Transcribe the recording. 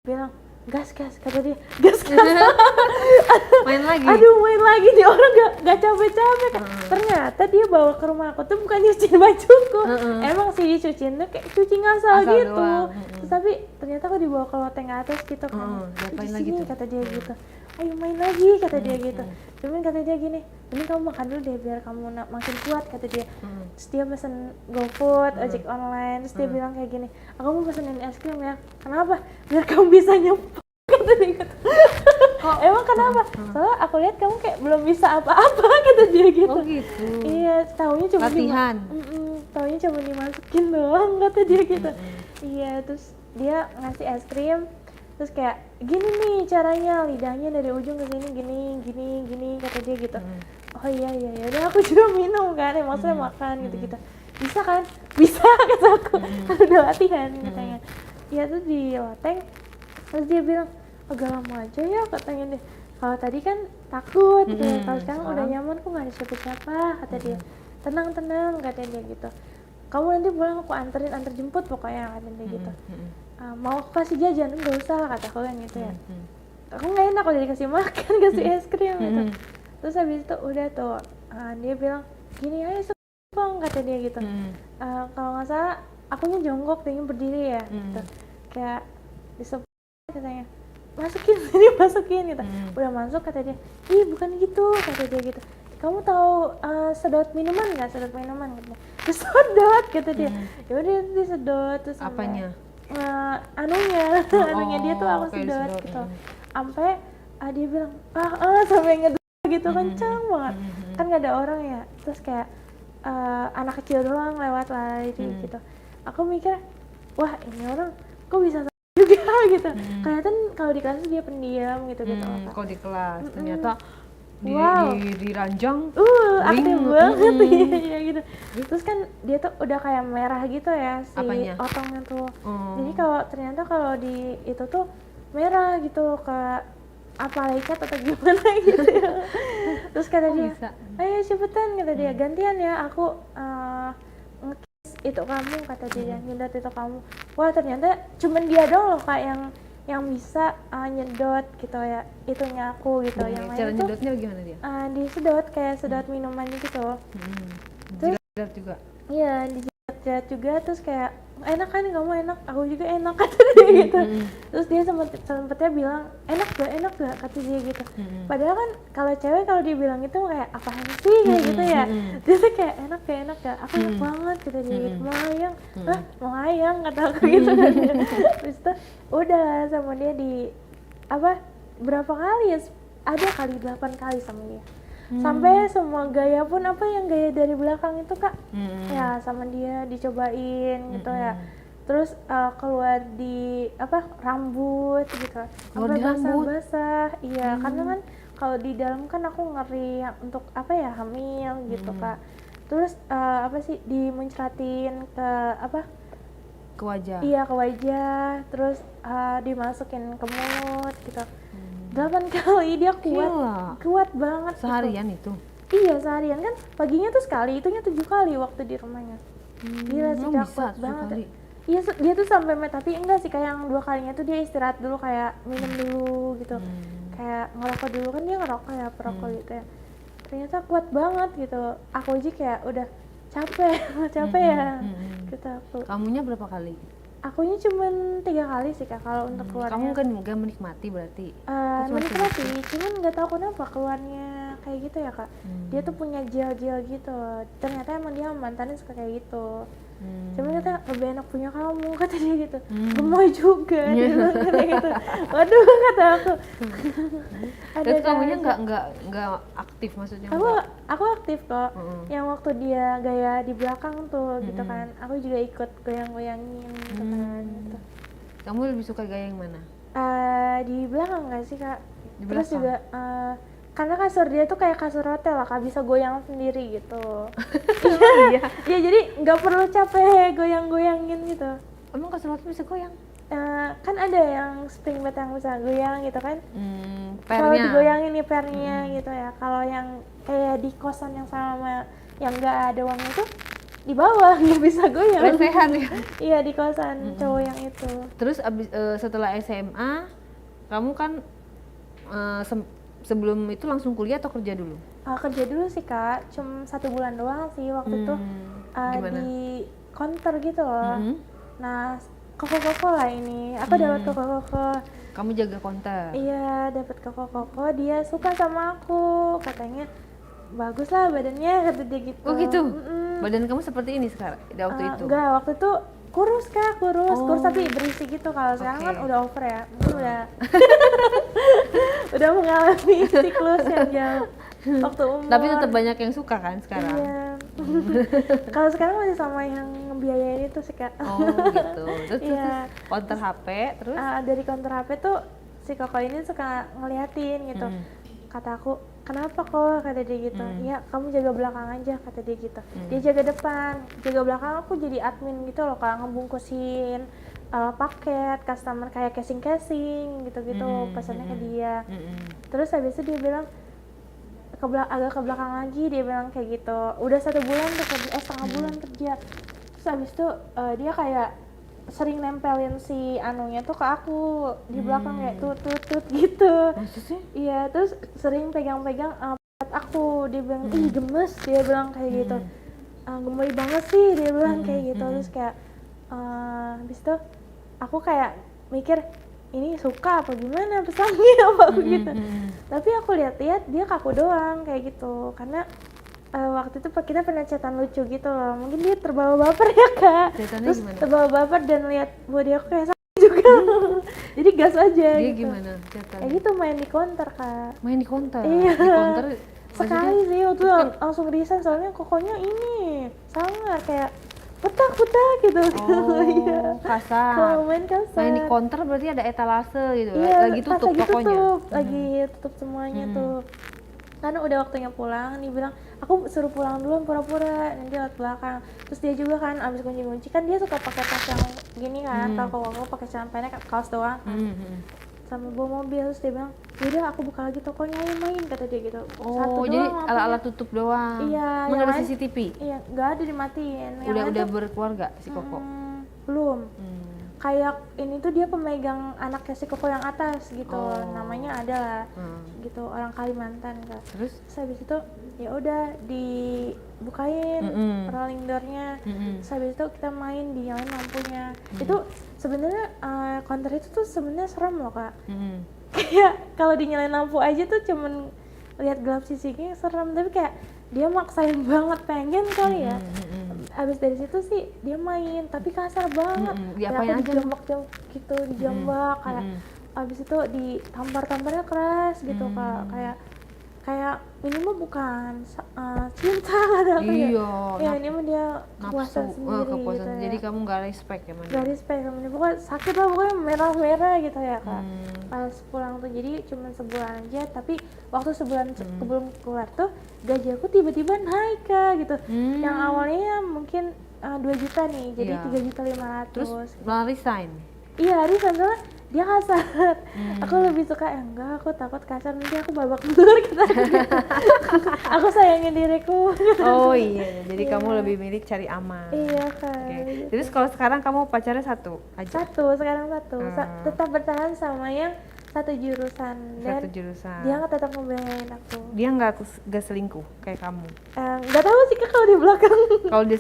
bilang gas kata dia gas Main lagi. aduh main lagi nih orang gak capek-capek kan. Ternyata dia bawa ke rumah aku tuh bukan nyuciin bajuku, emang sih dicuciin tuh kayak cuci ngasal Asal gitu doang. terus tapi ternyata aku dibawa ke loteng atas gitu kan. Diapain Di lagi sini tuh? kata dia gitu, ayo main lagi kata dia gitu. Cuman kata dia gini, mending kamu makan dulu deh biar kamu makin kuat kata dia. Terus dia pesen GoFood, ojek online, terus dia bilang kayak gini, aku mau pesenin es krim ya, kenapa? Biar kamu bisa nyepak kata dia gitu. Emang kenapa? Soalnya aku lihat kamu kayak belum bisa apa-apa kata dia gitu. Oh gitu. Iya, taunya cuma Latihan. taunya cuma dimasukin doang kata dia gitu. Iya, terus dia ngasih es krim, terus kayak gini nih caranya, lidahnya dari ujung ke sini gini kata dia gitu. Oh iya ya udah aku juga minum kan, maksudnya makan gitu-gitu. Bisa kan? Bisa kata aku. Kan udah latihan katanya. Iya tuh di loteng, terus dia bilang agak lama aja ya katanya deh. Kalau tadi kan takut, kalau sekarang udah nyaman kok nggak ada siapa-siapa kata dia. Tenang kata dia gitu. Kamu nanti pulang aku antar jemput pokoknya kata dia gitu. Mau aku kasih jajan nggak usah kata aku kan gitu ya. Aku nggak enak kalau dikasih makan kasih es krim gitu. Terus habis itu udah tuh dia bilang gini aja bang kata dia gitu. Kalau nggak salah akunya jongkok dia berdiri ya gitu. Kayak disebut katanya masukin gitu. Udah masuk kata dia, ih bukan gitu kata dia gitu. Kamu tahu sedot minuman nggak? Sedot minuman katanya. Disedot kata dia. Ya udah disedot terus Apanya? anunya dia tuh aku sedot gitu. Sampai dia bilang sampai ngedot gitu kencang banget. Kan nggak ada orang ya. Terus kayak anak kecil doang lewat lari gitu. Aku mikir, wah ini orang kok bisa juga gitu. Kelihatan kalau di kelas dia pendiam gitu. Kalau di kelas ternyata di ranjang aktif banget ya gitu. Terus kan dia tuh udah kayak merah gitu ya si apanya? otongnya tuh. Jadi ternyata kalau di itu tuh merah gitu ke apa lecet atau gimana gitu ya. Terus kata dia, ayo cepetan kata dia, gantian ya aku nge-kiss itu kamu kata dia, nyedot itu kamu. Wah ternyata cuman dia doang loh kak yang bisa nyedot gitu ya, itunya aku gitu. Yang lain cara tuh nyedotnya gimana dia? Disedot kayak sedot minuman gitu. Terus jilat juga? Iya dijilat juga, terus kayak enak kan kamu, enak aku juga enak kata dia gitu. Terus dia sempetnya bilang enak gak kata dia gitu. Padahal kan kalau cewek kalau dibilang itu kayak apaan sih kayak gitu ya. Dia tuh kayak enak gak aku enak banget kata dia gitu. Melayang kata aku gitu kan. Terus tuh udah sama dia di berapa kali ya, ada kali 8 kali sama dia. Sampai semua gaya pun yang gaya dari belakang itu kak ya sama dia dicobain gitu ya. Terus keluar di rambut gitu sampai basah-basah. Iya karena kan kalau di dalam kan aku ngeri untuk hamil gitu kak. Terus dimuncratin ke wajah? Iya ke wajah, terus dimasukin ke mulut gitu. 8 kali dia kuat banget. Seharian gitu. itu? Iya seharian kan, paginya tuh sekali, itunya 7 kali waktu di rumahnya. Gila sih dia kuat banget. Kali? Iya dia tuh sampai tapi enggak sih, kayak yang 2 kalinya tuh dia istirahat dulu, kayak minum dulu gitu. Kayak ngerokok dulu kan, dia ngerokok ya, perokok gitu ya. Ternyata kuat banget gitu. Aku aja kayak udah capek ya gitu aku. Kamunya berapa kali? Akunya cuma 3 kali sih kak kalau untuk keluarnya. Kamu kan gak menikmati berarti? Menikmati, cuman nggak tahu kenapa keluarnya kayak gitu ya kak. Dia tuh punya gel gitu. Ternyata emang dia mantannya suka kayak gitu. Cuman kata lebih enak punya kamu kata dia gitu. Gemoy juga dia bilang gitu. Waduh kata aku. Terus kamunya nggak aktif maksudnya? Aku aktif kok. Yang waktu dia gaya di belakang tuh gitu kan, aku juga ikut goyang-goyangin gitu kan. Gitu. Kamu lebih suka gaya yang mana? Di belakang nggak sih kak? Terus juga karena kasur dia tuh kayak kasur hotel lah kak, bisa goyang sendiri gitu. Iya. Ya jadi nggak perlu capek goyang-goyangin gitu. Emang kasur hotel bisa goyang? Kan ada yang spring bed yang bisa goyang gitu kan. Kalau digoyangin nih pernya gitu ya. Kalau yang kayak di kosan yang sama yang nggak ada uang itu di bawah nggak bisa goyang. Lesehan ya. Iya di kosan cowok yang itu. Terus setelah SMA, kamu kan sebelum itu langsung kuliah atau kerja dulu? Kerja dulu sih kak, cuma 1 bulan doang sih waktu itu Gimana? di counter gitu loh. Mhm. Nah Coca-Cola ini, aku dapat Coca-Cola. Kamu jaga konter. Iya dapat Coca-Cola, dia suka sama aku, katanya bagus lah badannya kata dia gitu. Oh gitu. Badan kamu seperti ini sekarang waktu itu? Enggak, waktu itu kurus kak, kurus tapi berisi gitu. Kalau sekarang kan udah over ya, mungkin udah udah mengalami siklus yang jauh waktu umur. Tapi tetap banyak yang suka kan sekarang? Iya. Kalau sekarang masih sama yang ngebiayain itu sih kak. Oh gitu. Terus Iya. konter HP terus? Dari counter HP tuh si Koko ini suka ngeliatin gitu. Kata aku, kenapa kok, kata dia gitu. Ya kamu jaga belakang aja, kata dia gitu. Dia jaga depan, jaga belakang. Aku jadi admin gitu loh kak, ngebungkusin paket customer kayak casing gitu-gitu, pesannya ke dia. Terus habis itu dia bilang agak ke belakang lagi, dia bilang kayak gitu. Udah 1 bulan tuh setengah bulan kerja. Terus habis itu dia kayak sering nempelin si anunya tuh ke aku di belakang kayak tut gitu. Maksudnya? Iya, terus sering pegang-pegang aku. Dia bilang ih gemes, dia bilang kayak gitu. Gemoy banget sih, dia bilang kayak gitu. Terus kayak habis itu aku kayak mikir ini suka apa gimana pesannya apa begitu. Tapi aku lihat-lihat dia kaku doang kayak gitu, karena waktu itu kita pernah chatan lucu gitu loh. Mungkin dia terbawa baper ya kak. Chatannya Terus gimana? terbawa baper dan lihat body aku kayak sakit juga. Jadi gas aja Dia gitu. gimana chatan? Kayak gitu main di counter kak. Main di konter? Iya. Di konter Sekali sih waktu itu langsung resign soalnya kokonya ini sangat kayak putak gitu. Iya. Oh, kasar. Kalau main kasar. Main di konter berarti ada etalase gitu. Iya, Lagi tutup lagi tokonya. tutup, lagi tutup semuanya tuh. Karena udah waktunya pulang, dia bilang aku suruh pulang dulu pura-pura nanti lewat belakang. Terus dia juga kan abis kunci-kunci kan dia suka pakai tas yang gini kan, kalau aku pakai celana pendek kaos doang kan. Sama bawa mobil, terus dia bilang yaudah aku buka lagi tokonya, ayo main, kata dia gitu. Satu Oh, jadi doang ala-ala tutup doang. Iya, Emang yang ada lain- CCTV? Iya, nggak ada dimatiin. Yang lain Udah tuh, berkeluarga si Koko? belum. Kayak ini tuh dia pemegang anaknya si Koko yang atas gitu, namanya ada lah, gitu orang Kalimantan kak. Terus? Terus habis itu ya udah dibukain rolling door-nya. Terus habis itu kita main, dinyalain lampunya. Itu sebenarnya counter itu tuh sebenarnya serem loh kak. Kayak kalau dinyalain lampu aja tuh cuman lihat gelap sisinya serem, tapi kayak dia maksain banget pengen kali ya. Abis dari situ sih dia main tapi kasar banget. Diapain Kayak aku aja? dijambak-jambak gitu, dijambak kayak abis itu ditampar-tamparnya keras gitu kak. Kayak ini mah bukan cinta kata aku ya. Iya, Ya ini mah dia nafsu, kepuasan sendiri kepuasan. gitu Jadi ya. kamu gak respect ya sama dia? Gak respect sama dia, pokoknya sakit lah, pokoknya merah-merah gitu ya kak. Pas pulang tuh jadi cuma sebulan aja, tapi waktu sebulan sebelum keluar tuh gaji aku tiba-tiba naik kak gitu. Yang awalnya mungkin 2 juta nih, jadi Iya. 3.500.000. Terus malah resign? Iya, Arif soalnya dia kasar. Aku lebih suka enggak, aku takut kasar nanti aku babak belur kata dia. Aku sayangin diriku. Oh iya, jadi kamu lebih milih cari aman. Iya kan. Oke. Terus kalau sekarang kamu pacarnya satu aja? Sekarang satu. Tetap bertahan sama yang satu jurusan dan Satu jurusan. dia nggak tetap ngebelain aku. Dia nggak selingkuh kayak kamu? Nggak tahu sih kak kalau di belakang. Kalau dia